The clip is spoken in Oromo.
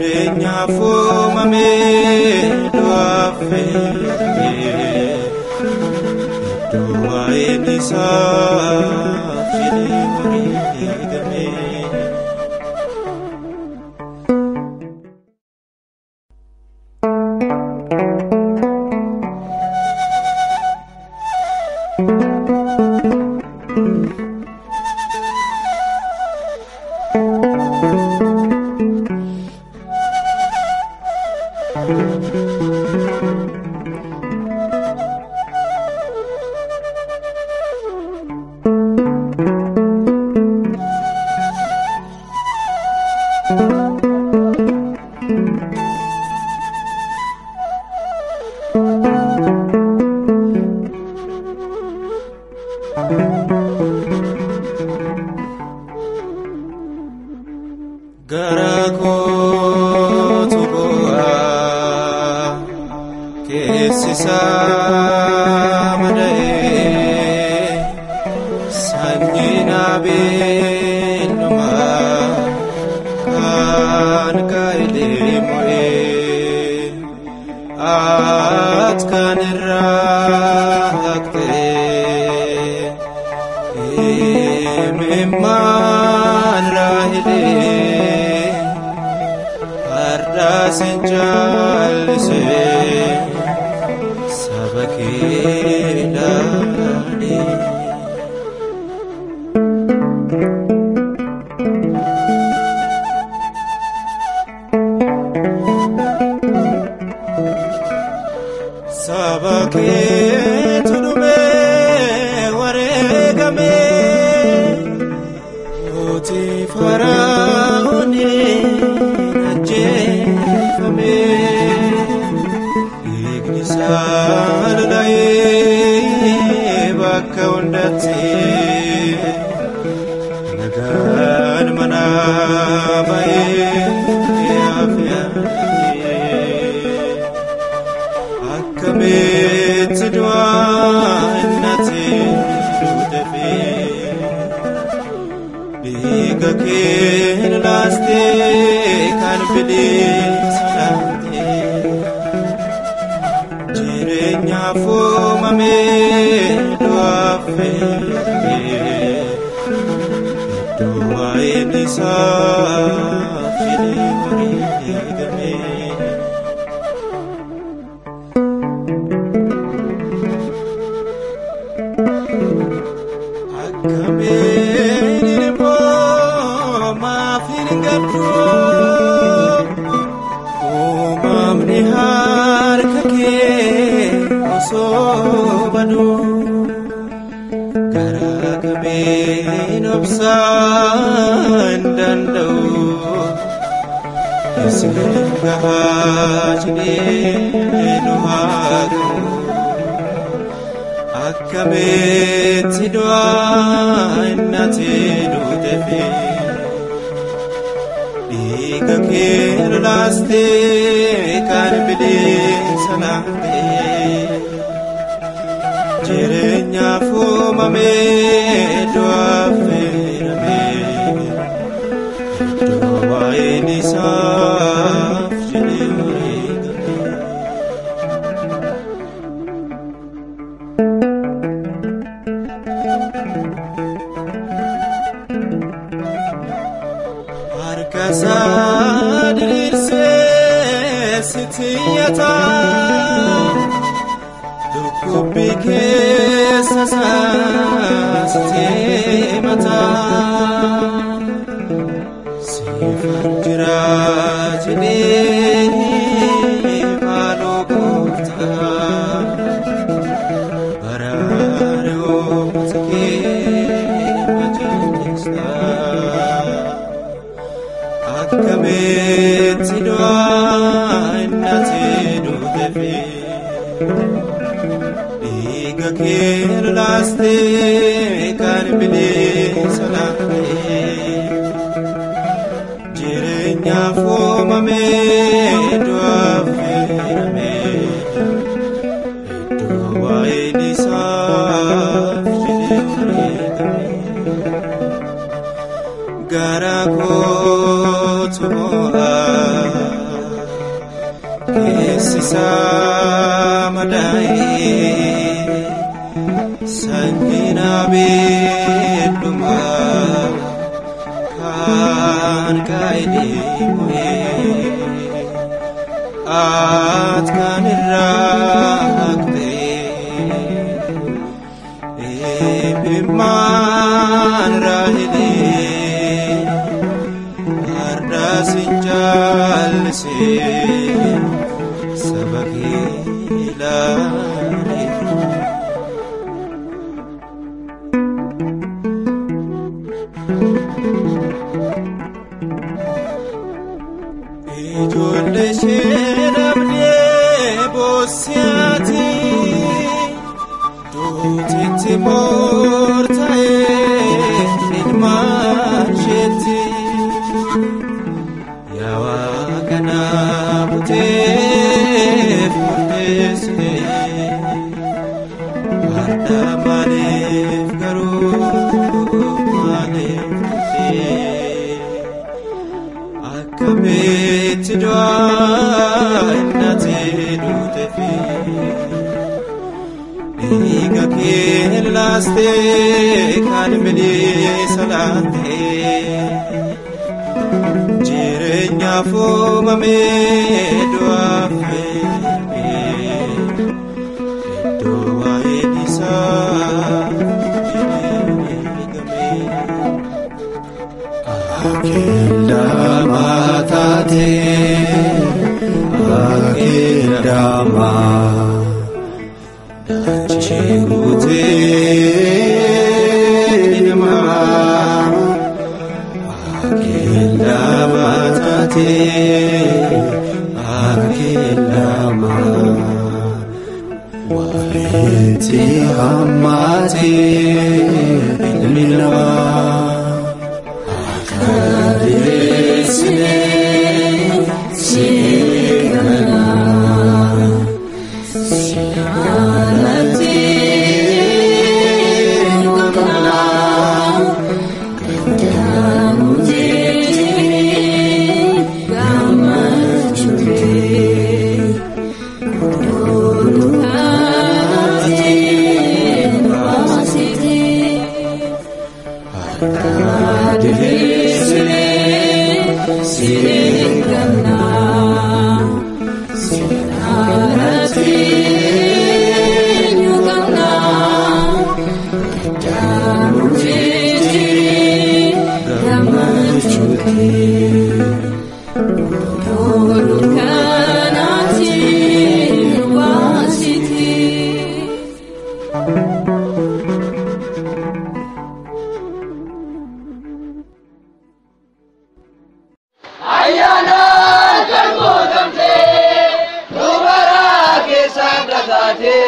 Jirenya fumame doafe doa enisa fili morigame. Garako tuboa kesisa madae sanyina benuma kan kaide moe at kanira hakte memman rahile Senjalise sabakilani sabaketudume waregame oti faraoni Salalai bakka hundatti nagaan mana baay'ee yaafiyanii akkamitti du'aa innati duudafee dhiiga keen laastee kan bilisa laatee. Jirenya fumame doafe doa enisa fili morigame. Akame nirbo maafin gabro umamni harkake sobadu karakame nobsan dandau isgahajne nuhagu akame tidwa innate dutefe digake laste kan bide sanate Jirenya fumame doafe doa enisa fili morigame. Harkasa dirse sitiyata Kubike sasaste mata sifan jirajne balogota bararo matke majesta akkamet doa innate dutefe Gakir laste kan bilisa laate Jirenya fumame doafe doa enisa fili morigame. Garako tuboa Keessa madai sanjina beduma kan kaide moe at kan rakte biman rahile arda sinjal se sabakila ijolle shenabne bosiati dutiti mortae ilmacheti yawa kana bute furtese arda malef garu malef akabet dua nate dutefi Iga ken laste kan meni salate jirenya foma me doa fe doa edisa akenda matate akenda ma Chigute inama akela matate akela ma waleti hamate inama akadesine sigana Ayana kan godamte dubara ke sabdagate